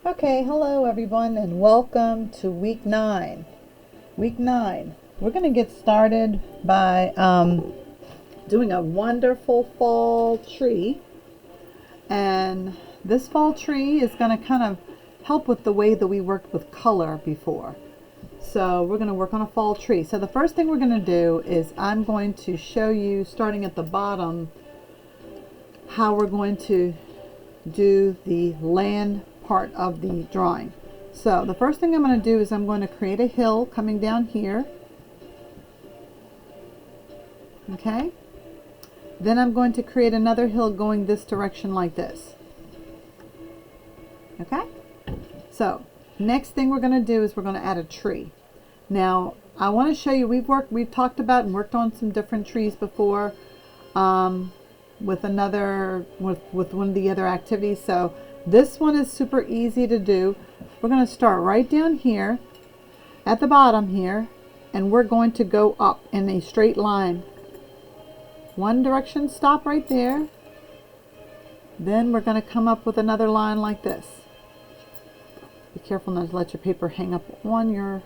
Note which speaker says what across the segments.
Speaker 1: Okay, hello everyone and welcome to week 9. Week 9. We're going to get started by doing a wonderful fall tree. And this fall tree is going to kind of help with the way that we worked with color before. So we're going to work on a fall tree. So the first thing we're going to do is I'm going to show you, starting at the bottom, how we're going to do the land part of the drawing. So the first thing I'm going to do is I'm going to create a hill coming down here. Okay. Then I'm going to create another hill going this direction like this. Okay. So next thing we're going to do is we're going to add a tree. Now I want to show you, we've talked about and worked on some different trees before with one of the other activities. So this one is super easy to do. We're going to start right down here at the bottom here, and we're going to go up in a straight line. One direction, stop right there. Then we're going to come up with another line like this. Be careful not to let your paper hang up on your,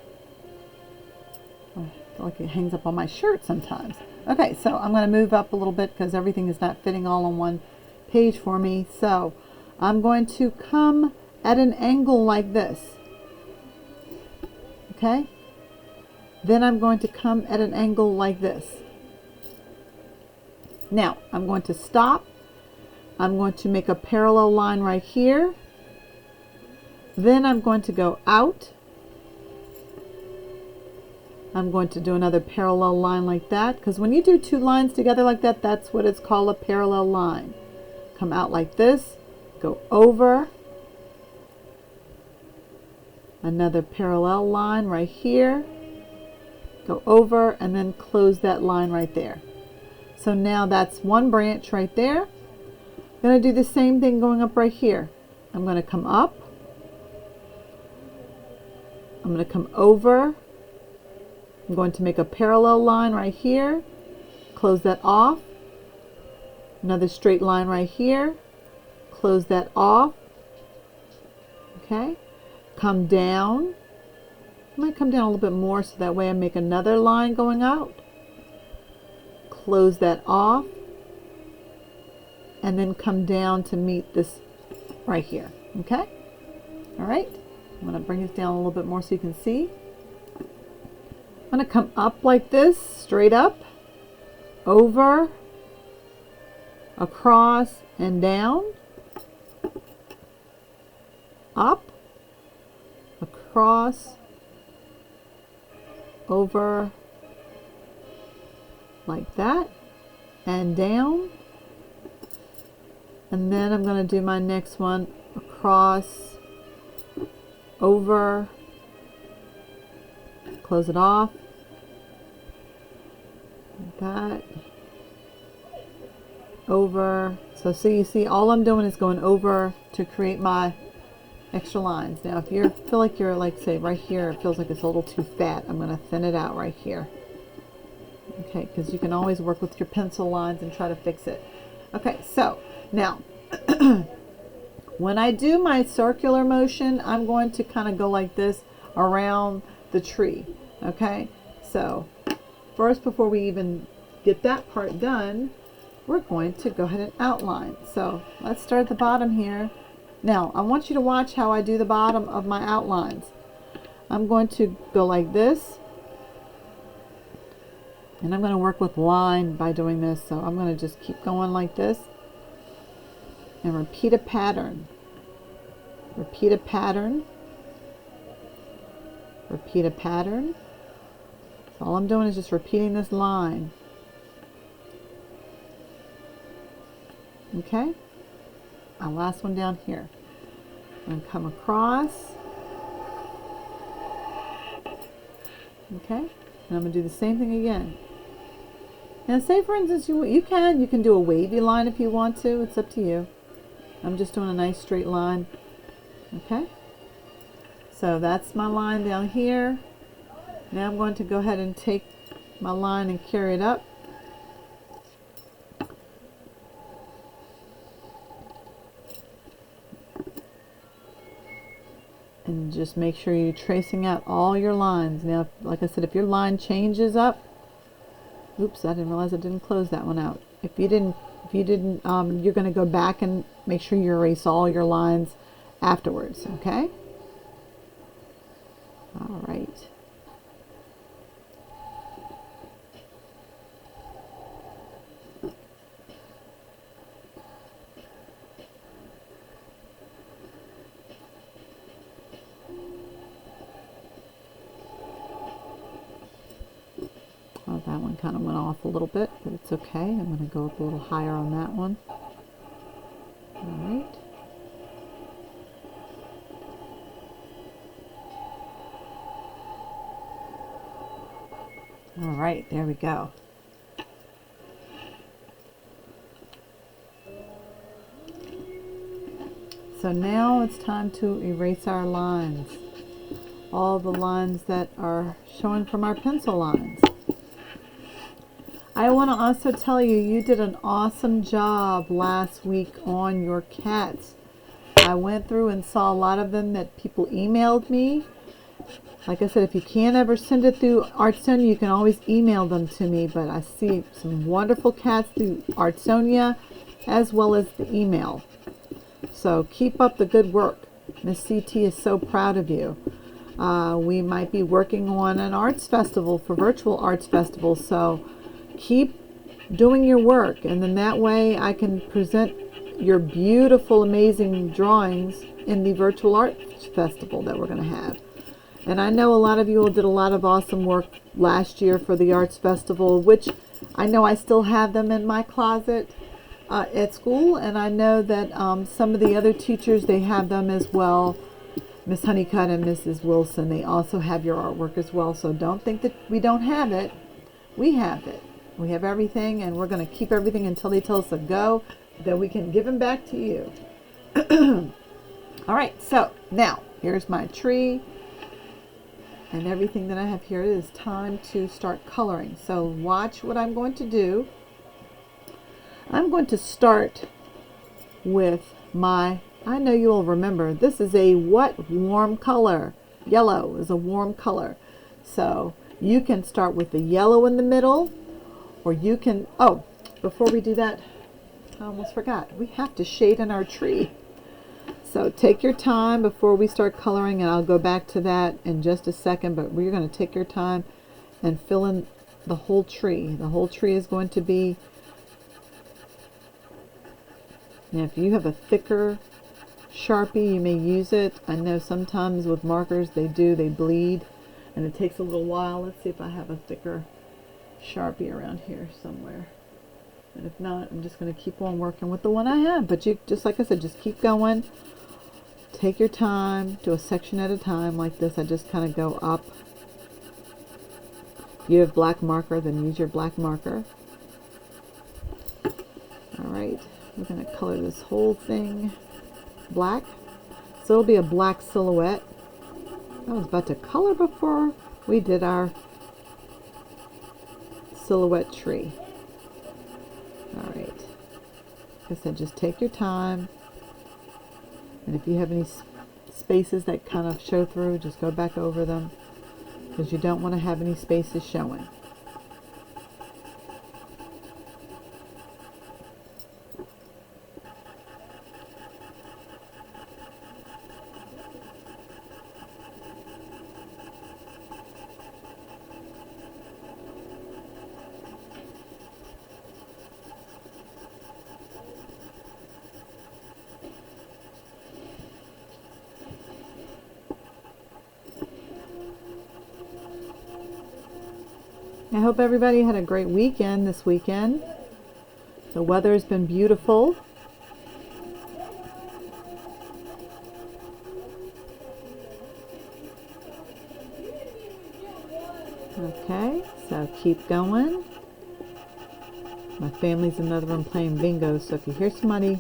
Speaker 1: I feel like it hangs up on my shirt sometimes. Okay, so I'm going to move up a little bit because everything is not fitting all on one page for me. So I'm going to come at an angle like this. Okay? Then I'm going to come at an angle like this. Now, I'm going to stop. I'm going to make a parallel line right here. Then I'm going to go out. I'm going to do another parallel line like that, because when you do two lines together like that, that's what it's called, a parallel line. Come out like this, go over, another parallel line right here, go over, and then close that line right there. So now that's one branch right there. I'm going to do the same thing going up right here. I'm going to come up, I'm going to come over, I'm going to make a parallel line right here, close that off, another straight line right here, close that off. Okay, come down. I might come down a little bit more so that way I make another line going out, close that off, and then come down to meet this right here. Okay, all right, I'm going to bring this down a little bit more so you can see. I'm going to come up like this, straight up, over, across, and down, up, across, over, like that, and down. And then I'm going to do my next one, across, over, close it off, like that, over. So you see all I'm doing is going over to create my extra lines. Now if you feel like you're, like, say right here, it feels like it's a little too fat, I'm going to thin it out right here. Okay, because you can always work with your pencil lines and try to fix it. Okay, so now when I do my circular motion, I'm going to kind of go like this around the tree. Okay, so first, before we even get that part done, we're going to go ahead and outline. So let's start at the bottom here. Now I want you to watch how I do the bottom of my outlines. I'm going to go like this, and I'm going to work with line by doing this. So I'm going to just keep going like this and repeat a pattern. Repeat a pattern. Repeat a pattern. So all I'm doing is just repeating this line. Okay? My last one down here. I'm going to come across. Okay? And I'm going to do the same thing again. Now say for instance you can do a wavy line if you want to. It's up to you. I'm just doing a nice straight line. Okay? So that's my line down here. Now I'm going to go ahead and take my line and carry it up. And just make sure you're tracing out all your lines. Now, like I said, if your line changes up, oops, I didn't realize I didn't close that one out. If you didn't, you're going to go back and make sure you erase all your lines afterwards, okay? All right. Oh, that one kind of went off a little bit, but it's okay. I'm going to go up a little higher on that one. All right. All right, there we go. So now it's time to erase our lines. All the lines that are showing from our pencil lines. I want to also tell you, you did an awesome job last week on your cats. I went through and saw a lot of them that people emailed me. Like I said, if you can't ever send it through Artsonia, you can always email them to me. But I see some wonderful cats through Artsonia as well as the email. So keep up the good work. Miss CT is so proud of you. We might be working on an arts festival for virtual arts festival. So keep doing your work, and then that way I can present your beautiful, amazing drawings in the virtual arts festival that we're going to have. And I know a lot of you all did a lot of awesome work last year for the arts festival, which I know I still have them in my closet at school, and I know that some of the other teachers, they have them as well. Miss Honeycutt and Mrs. Wilson, they also have your artwork as well. So don't think that we don't have it. We have it. We have everything, and we're going to keep everything until they tell us to go, then we can give them back to you. All right, so now here's my tree and everything that I have here. It is time to start coloring. So watch what I'm going to do. I'm going to start with my, I know you will remember, this is a what? Warm color. Yellow is a warm color. So you can start with the yellow in the middle, or you can, oh, before we do that, I almost forgot. We have to shade in our tree. So take your time before we start coloring, and I'll go back to that in just a second, but we're going to take your time and fill in the whole tree. The whole tree is going to be, now if you have a thicker Sharpie, you may use it. I know sometimes with markers they bleed, and it takes a little while. Let's see if I have a thicker Sharpie around here somewhere. And if not, I'm just going to keep on working with the one I have. But you, just like I said, just keep going. Take your time. Do a section at a time like this. I just kind of go up. If you have black marker, then use your black marker. Alright, we're going to color this whole thing black. So it'll be a black silhouette. I was about to color before we did our silhouette tree. Alright, like I said, just take your time, and if you have any spaces that kind of show through, just go back over them, because you don't want to have any spaces showing. I hope everybody had a great weekend this weekend. The weather has been beautiful. Okay, so keep going. My family's in another room playing bingo, so if you hear somebody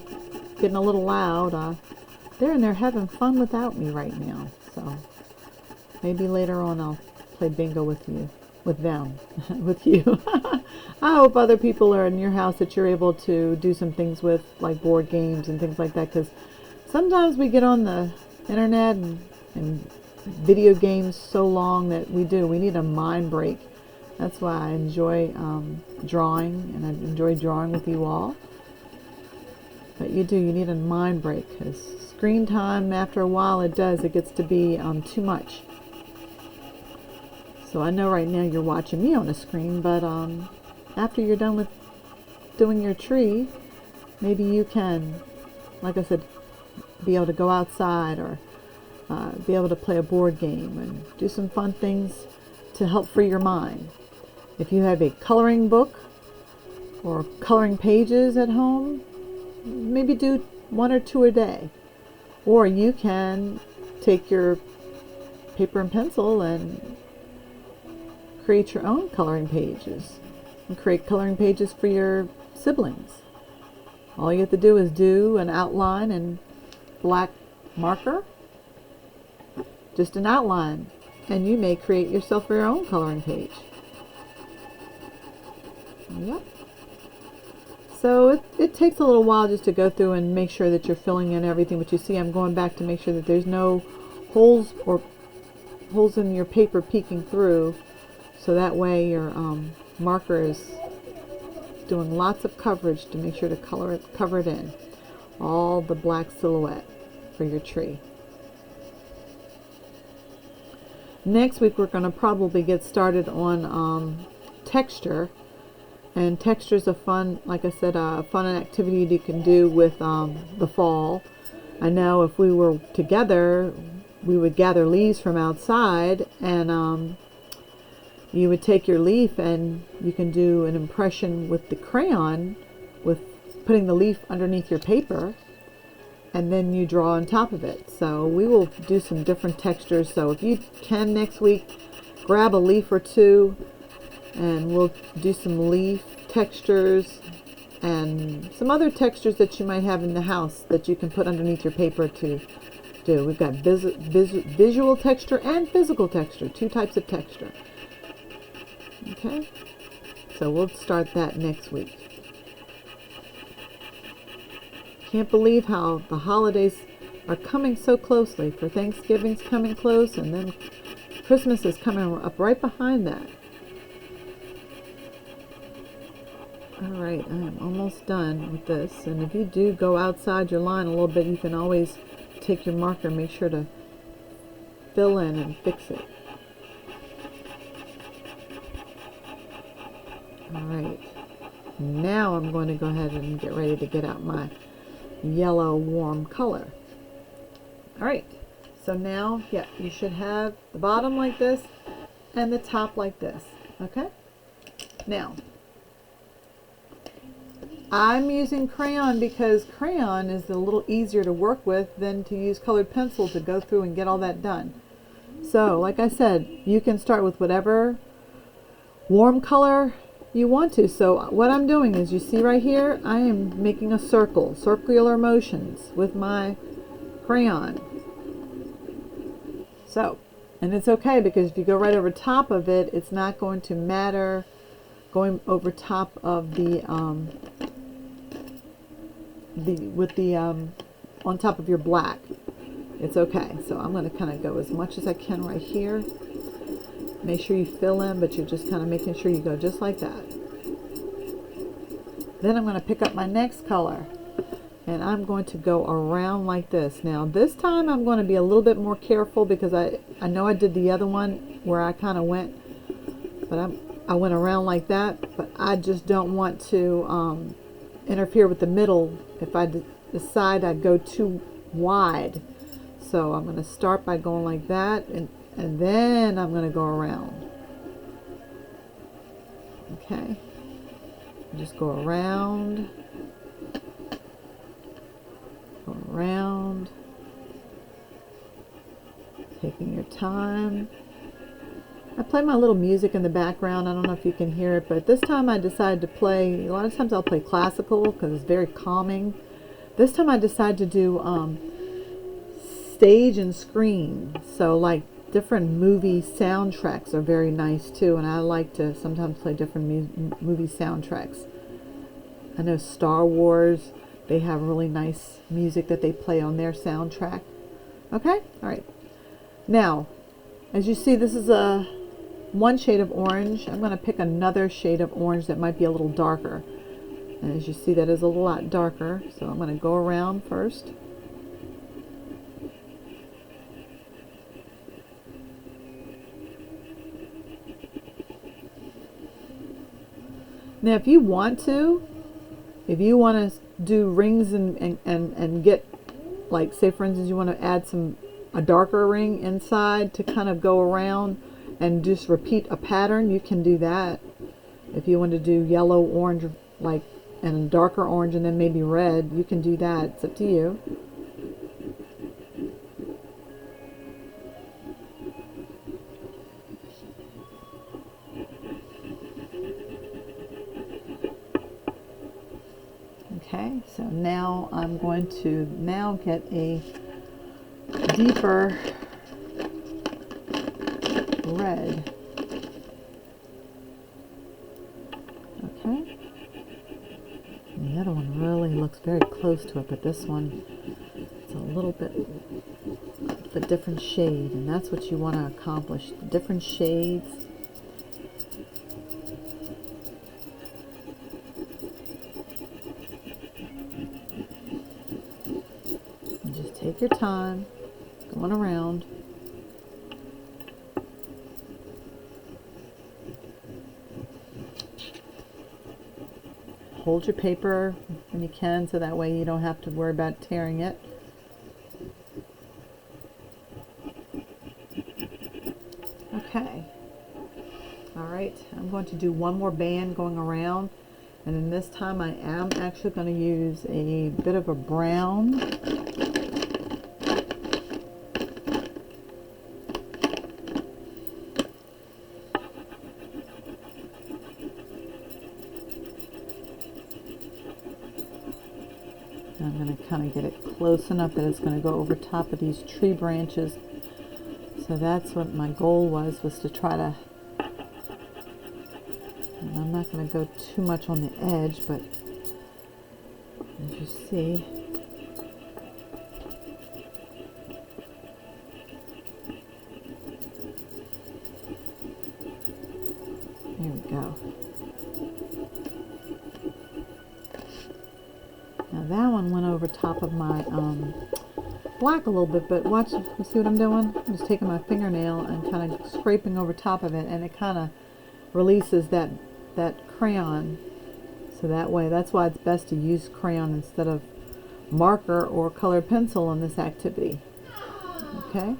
Speaker 1: getting a little loud, they're in there having fun without me right now. So maybe later on I'll play bingo with you. With them, with you. I hope other people are in your house that you're able to do some things with, like board games and things like that, because sometimes we get on the internet and and video games so long that we need a mind break. That's why I enjoy drawing, and I enjoy drawing with you all. But you need a mind break, because screen time, after a while, it gets to be too much. So I know right now you're watching me on the screen, but after you're done with doing your tree, maybe you can, like I said, be able to go outside, or be able to play a board game and do some fun things to help free your mind. If you have a coloring book or coloring pages at home, maybe do 1 or 2 a day. Or you can take your paper and pencil and create your own coloring pages, and create coloring pages for your siblings. All you have to do is do an outline and black marker, just an outline, and you may create yourself your own coloring page. Yep. So it takes a little while just to go through and make sure that you're filling in everything, but you see I'm going back to make sure that there's no holes in your paper peeking through, so that way your marker is doing lots of coverage to make sure to cover it in, all the black silhouette for your tree. Next week we're going to probably get started on texture. And texture is a fun, like I said, a fun activity you can do with the fall. I know if we were together, we would gather leaves from outside, and you would take your leaf and you can do an impression with the crayon, with putting the leaf underneath your paper, and then you draw on top of it. So we will do some different textures. So if you can next week, grab a leaf or two, and we'll do some leaf textures and some other textures that you might have in the house that you can put underneath your paper to do. We've got visual texture and physical texture, 2 types of texture. Okay, so we'll start that next week. Can't believe how the holidays are coming so closely. For Thanksgiving's coming close, and then Christmas is coming up right behind that. Alright, I am almost done with this, and if you do go outside your line a little bit, you can always take your marker and make sure to fill in and fix it. Alright, now I'm going to go ahead and get ready to get out my yellow warm color. Alright, so now, yeah, you should have the bottom like this and the top like this. Okay? Now, I'm using crayon because crayon is a little easier to work with than to use colored pencil to go through and get all that done. So, like I said, you can start with whatever warm color you want to. So what I'm doing is, you see right here, I am making a circular motions with my crayon. So, and it's okay, because if you go right over top of it, it's not going to matter going over top of on top of your black. It's okay. So I'm going to kind of go as much as I can right here. Make sure you fill in, but you're just kind of making sure you go just like that. Then I'm going to pick up my next color, and I'm going to go around like this. Now this time I'm going to be a little bit more careful, because I know I did the other one where I kind of went, but I went around like that, but I just don't want to interfere with the middle if I decide I'd go too wide. So I'm going to start by going like that, and then I'm going to go around. Okay, just go around, taking your time. I play my little music in the background. I don't know if you can hear it, but this time I decided to play, a lot of times I'll play classical because it's very calming. This time I decided to do stage and screen. So like different movie soundtracks are very nice too, and I like to sometimes play different movie soundtracks. I know Star Wars, they have really nice music that they play on their soundtrack. Okay, all right. Now, as you see, this is a one shade of orange. I'm going to pick another shade of orange that might be a little darker. And as you see, that is a lot darker. So I'm going to go around first. Now, if you want to do rings and get, like, say for instance, you want to add a darker ring inside to kind of go around and just repeat a pattern, you can do that. If you want to do yellow, orange, like, and a darker orange and then maybe red, you can do that. It's up to you. Okay, so now I'm going to get a deeper red. Okay. And the other one really looks very close to it, but this one is a little bit of a different shade, and that's what you want to accomplish. Different shades. And just take your time going around. Hold your paper when you can, so that way you don't have to worry about tearing it. Okay. All right, I'm going to do one more band going around, and then this time I am actually going to use a bit of a brown. I'm going to kind of get it close enough that it's going to go over top of these tree branches. So that's what my goal was to try to, and I'm not going to go too much on the edge, but as you see, there we go. Now that one went over top of my black a little bit, but watch, you see what I'm doing? I'm just taking my fingernail and kind of scraping over top of it, and it kind of releases that crayon. So that way, that's why it's best to use crayon instead of marker or colored pencil in this activity. Okay?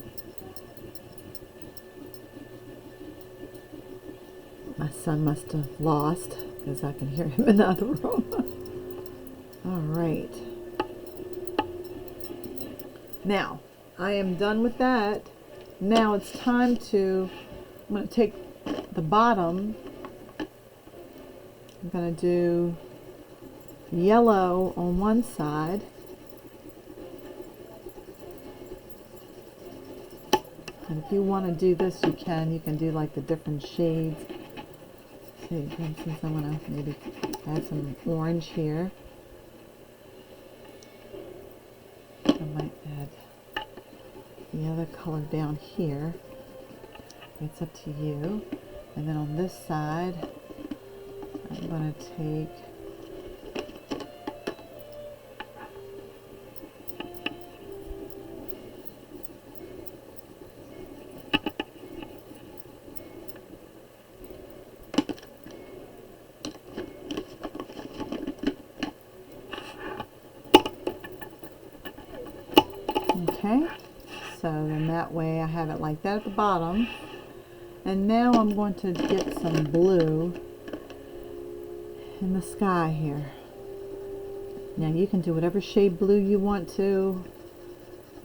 Speaker 1: My son must have lost, because I can hear him in the other room. All right. Now, I am done with that. Now it's time to, I'm going to take the bottom. I'm going to do yellow on one side. And if you want to do this, you can. You can do like the different shades. See, for instance, I'm going to maybe add some orange here. I might add the other color down here. It's up to you. And then on this side, I'm going to take okay, so then that way I have it like that at the bottom. And now I'm going to get some blue in the sky here. Now you can do whatever shade blue you want to.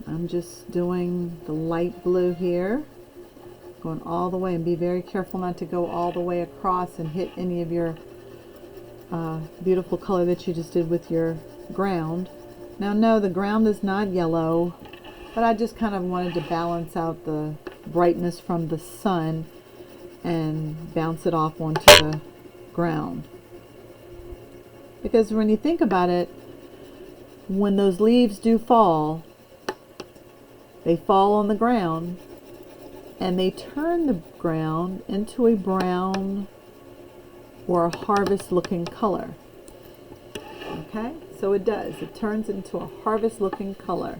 Speaker 1: I'm just doing the light blue here, going all the way, and be very careful not to go all the way across and hit any of your beautiful color that you just did with your ground. Now no, the ground is not yellow, but I just kind of wanted to balance out the brightness from the sun and bounce it off onto the ground. Because when you think about it, when those leaves do fall, they fall on the ground, and they turn the ground into a brown or a harvest looking color. Okay, so it does. It turns into a harvest looking color.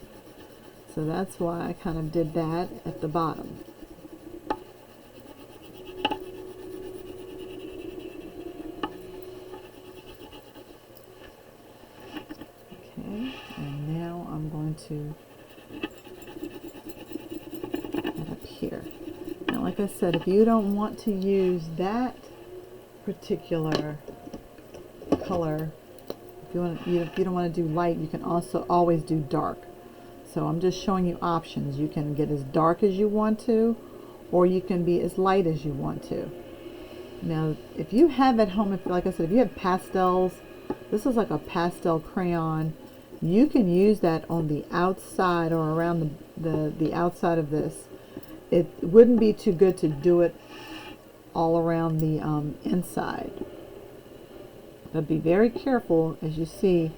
Speaker 1: So that's why I kind of did that at the bottom. Okay, and now I'm going to add up here. Now, like I said, if you don't want to use that particular color, if you don't want to do light, you can also always do dark. So I'm just showing you options. You can get as dark as you want to, or you can be as light as you want to. Now, if you have at home, like I said, if you have pastels, this is like a pastel crayon, you can use that on the outside or around the outside of this. It wouldn't be too good to do it all around the inside. But be very careful, as you see,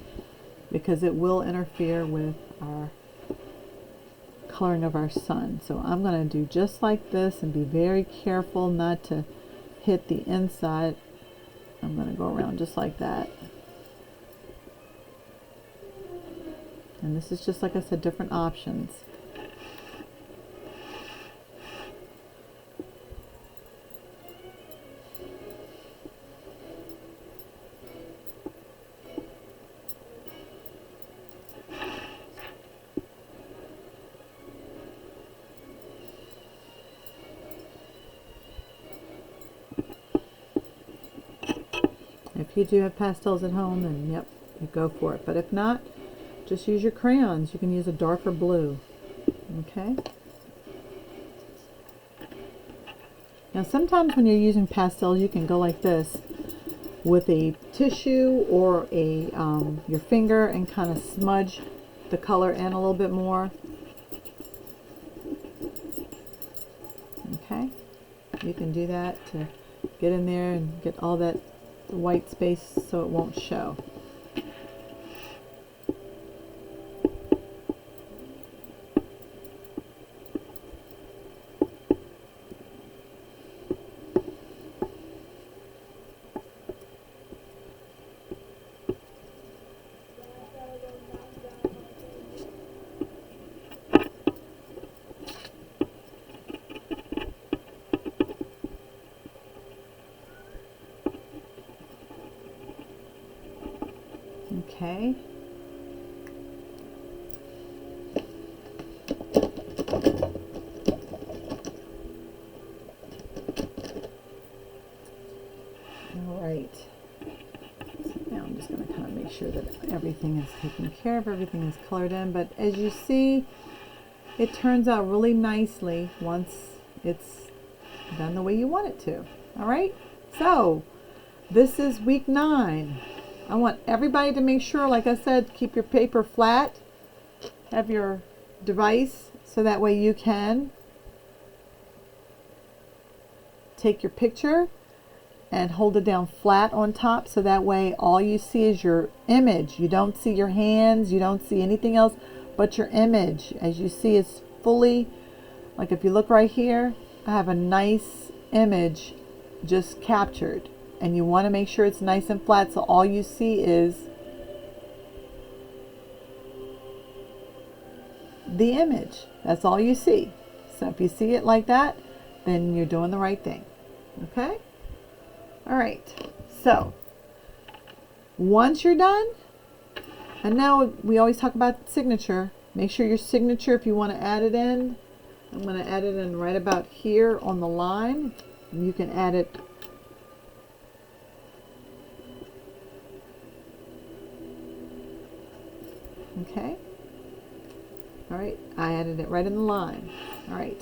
Speaker 1: because it will interfere with our coloring of our sun. So I'm going to do just like this and be very careful not to hit the inside. I'm going to go around just like that. And this is just, like I said, different options. If you do have pastels at home, then yep, you go for it. But if not, just use your crayons. You can use a darker blue. Okay? Now sometimes when you're using pastels, you can go like this with a tissue or a your finger and kind of smudge the color in a little bit more. Okay? You can do that to get in there and get all that white space so it won't show. Okay. All right. So now I'm just going to kind of make sure that everything is taken care of, everything is colored in. But as you see, it turns out really nicely once it's done the way you want it to. All right. So this is week 9. I want everybody to make sure, like I said, keep your paper flat. Have your device so that way you can take your picture and hold it down flat on top, so that way all you see is your image. You don't see your hands, you don't see anything else but your image. As you see, it's fully, like if you look right here, I have a nice image just captured. And you want to make sure it's nice and flat, so all you see is the image. That's all you see. So if you see it like that, then you're doing the right thing. Okay? All right. So once you're done, and now we always talk about signature. Make sure your signature, if you want to add it in, I'm going to add it in right about here on the line. You can add it okay. All right, I added it right in the line. All right,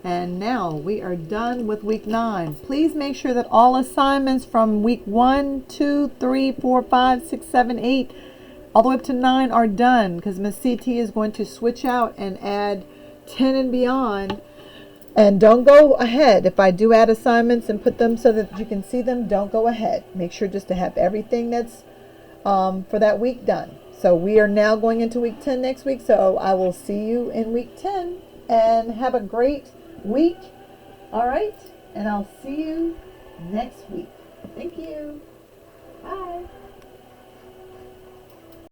Speaker 1: and now we are done with week 9. Please make sure that all assignments from week 1, 2, 3, 4, 5, 6, 7, 8, all the way up to 9 are done, because Miss CT is going to switch out and add 10 and beyond. And don't go ahead. If I do add assignments and put them so that you can see them, don't go ahead. Make sure just to have everything that's for that week done. So we are now going into week 10 next week. So I will see you in week 10, and have a great week. All right, and I'll see you next week. Thank you.